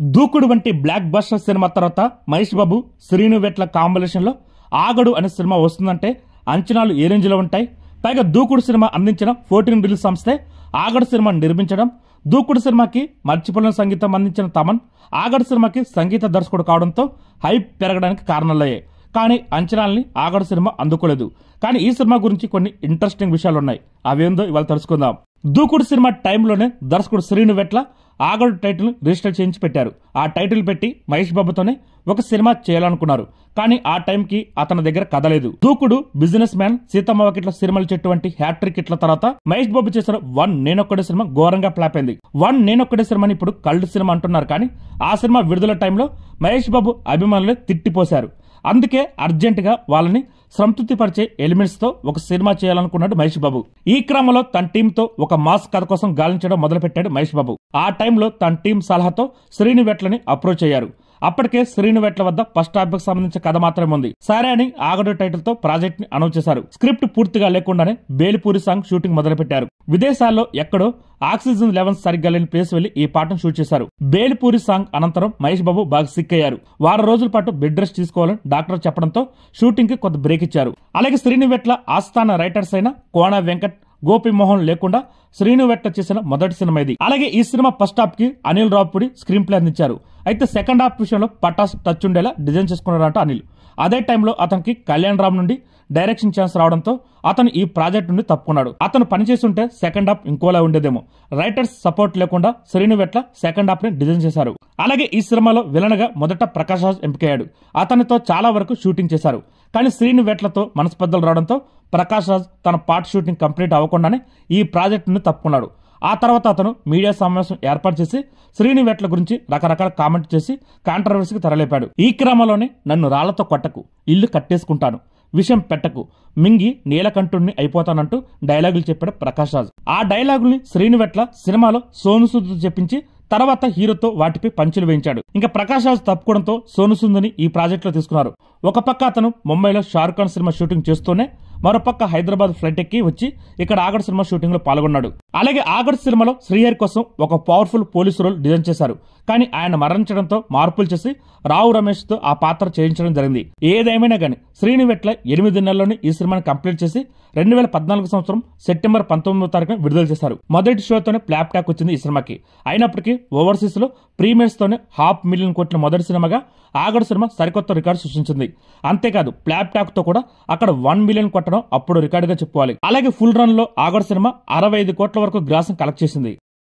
దూకుడు వంటి block buster cinema తర్వాత మహేష్ బాబు శ్రీను వెట్ల కాంబినేషన్ లో ఆగడు అనే సినిమా వస్తుందంటే అంచనాలు ఏ రేంజ్ లో ఉంటాయి. పైగా దూకుడు సినిమా అందించిన 14 రిలీజ్ సంస్థే ఆగడు సినిమాను నిర్మించడం, దూకుడు సినిమాకి మర్చిపోలేని సంగీతం అందించిన తమన్ ఆగడు సినిమాకి సంగీత దర్శకుడు కావడంతో హైప్ పెరగడానికి కారణాలయ్యాయి. కానీ అంచనాల్ని ఆగడు సినిమా అందుకోలేదు. కానీ ఈ సినిమా గురించి కొన్ని ఇంట్రెస్టింగ్ విషయాలున్నాయి. అవేందో ఇవాళ తెలుసుకుందాం. దూకుడు సినిమా టైంలోనే దర్శకుడు శ్రీను వెట్ల ఆగడు టైటిల్ రిజిస్టర్ చేయించి పెట్టారు. ఆ టైటిల్ పెట్టి మహేష్ బాబుతోనే ఒక సినిమా చేయాలనుకున్నారు. కానీ ఆ టైంకి అతని దగ్గర కథ లేదు. దూకుడు, బిజినెస్ మ్యాన్, సీతమ్మ వాకిట్ల సినిమాల చెట్టు వంటి హ్యాట్రిక్ హిట్ల తర్వాత మహేష్ బాబు చేసిన వన్ నేనొక్కడే సినిమా ఘోరంగా ఫ్లాప్ అయింది. వన్ నేనొక్కడే సినిమాని ఇప్పుడు కల్ట్ సినిమా అంటున్నారు. కానీ ఆ సినిమా విడుదల టైంలో మహేష్ బాబు అభిమానులే తిట్టిపోశారు. అందుకే అర్జెంట్ గా వాళ్ళని సంతృప్తి పరిచే ఎలిమెంట్స్ తో ఒక సినిమా చేయాలనుకున్నాడు మహేష్ బాబు. ఈ క్రమంలో తన టీం తో ఒక మాస్ కథ కోసం గాలించడం మొదలుపెట్టాడు మహేష్ బాబు. ఆ టైంలో తన టీం సలహాతో శ్రీను వెట్లని అప్రోచ్ అయ్యారు. అప్పటికే శ్రీను వెట్ల వద్ద ఫస్ట్ హాఫ్ కి సంబంధించిన కథ మాత్రమే ఉంది. సరే అని ఆగడు టైటిల్ తో ప్రాజెక్ట్ ని అనౌన్స్ చేశారు. స్క్రిప్ట్ పూర్తిగా లేకుండానే బేలిపూరి సాంగ్ షూటింగ్ మొదలుపెట్టారు. విదేశాల్లో ఎక్కడో ఆక్సిజన్ లెవెల్స్ సరిగ్గా లేని ప్లేస్ వెళ్లి ఈ పాటను షూట్ చేశారు. బేలిపూరి సాంగ్ అనంతరం మహేష్ బాబు బాగా సిక్ అయ్యారు. వారం రోజుల పాటు బెడ్ రెస్ట్ తీసుకోవాలని డాక్టర్ చెప్పడంతో షూటింగ్ కి కొంత బ్రేక్ ఇచ్చారు. అలాగే శ్రీను వెట్ల ఆస్థాన రైటర్స్ అయిన కోన వెంకట్, గోపిమోహన్ లేకుండా శ్రీను వెట్ల చేసిన మొదటి సినిమా ఇది. అలాగే ఈ సినిమా ఫస్ట్ హాఫ్ కి అనిల్ రావుపూడి స్క్రీన్ ప్లే అందించారు. అయితే సెకండ్ హాఫ్ విషయంలో పటాస్ టచ్ ఉండేలా డిజైన్ చేసుకున్నారంట అనిల్. అదే టైంలో అతనికి కళ్యాణ్ రామ్ నుండి డైరెక్షన్ ఛాన్స్ రావడంతో అతను ఈ ప్రాజెక్ట్ నుండి తప్పుకున్నాడు. అతను పనిచేస్తుంటే సెకండ్ హాఫ్ ఇంకోలా ఉండేదేమో. రైటర్స్ సపోర్ట్ లేకుండా శ్రీను వెట్ల సెకండ్ హాఫ్ ని డిజైన్ చేశారు. అలాగే ఈ సినిమాలో విలన్ గా మొదట ప్రకాష్ రాజ్ ఎంపికయ్యాడు. అతనితో చాలా వరకు షూటింగ్ చేశారు. కానీ శ్రీను వెట్లతో మనస్పర్ధలు రావడంతో ప్రకాష్ రాజ్ తన పార్ట్ షూటింగ్ కంప్లీట్ అవ్వకుండానే ఈ ప్రాజెక్ట్ ను తప్పుకున్నాడు. ఆ తర్వాత అతను మీడియా సమావేశం ఏర్పాటు చేసి శ్రీను వెట్ల గురించి రకరకాల కామెంట్ చేసి కాంట్రవర్సీకి తెరలేపాడు. ఈ క్రమంలోనే నన్ను రాళ్లతో కొట్టకు, ఇల్లు కట్టేసుకుంటాను, విషం పెట్టకు, మింగి నీలకంఠుణ్ణి అయిపోతానంటూ డైలాగులు చెప్పాడు ప్రకాష్ రాజ్. ఆ డైలాగుల్ని శ్రీను వెట్ల సినిమాలో సోను సూద్తో చెప్పించి తర్వాత హీరోతో వాటిపై పంచులు వేయించాడు. ఇంకా ప్రకాష్ రాజ్ తప్పుకోవడంతో సోను సూద్ని ఈ ప్రాజెక్ట్ లో తీసుకున్నారు. ఒక పక్క అతను ముంబైలో షారుఖ్ ఖాన్ సినిమా షూటింగ్ చేస్తూనే మరోపక్క హైదరాబాద్ ఫ్లైట్ ఎక్కి వచ్చి ఇక్కడ ఆగడు సినిమా షూటింగ్ లో పాల్గొన్నాడు. అలాగే ఆగడు సినిమాలో శ్రీహరి కోసం ఒక పవర్ఫుల్ పోలీసు రోల్ డిజైన్ చేశారు. కానీ ఆయన మరణించడంతో మార్పులు చేసి రావు రమేష్ తో ఆ పాత్ర చేయించడం జరిగింది. ఏదేమైనా గానీ శ్రీను వెట్ల 8 నెలల్లోనే ఈ సినిమాని కంప్లీట్ చేసి 2014 సంవత్సరం సెప్టెంబర్ 19వ తారీఖున విడుదల చేశారు. మొదటి షోతోనే ఫ్లాప్ టాక్ వచ్చింది ఈ సినిమాకి. అయినప్పటికీ ఓవర్సీస్ లో ప్రీమియర్స్ తోనే 500,000 కోట్ల మొదటి సినిమాగా ఆగడు సినిమా సరికొత్త రికార్డు సృష్టించింది. అంతేకాదు ఫ్లాప్ టాక్ తో కూడా అక్కడ 1 మిలియన్ కొట్టడం అప్పుడు రికార్డుగా చెప్పుకోవాలి. అలాగే ఫుల్ రన్ లో ఆగడు సినిమా 65 కోట్ల వరకు గ్రాసం కలెక్ట్ చేసింది.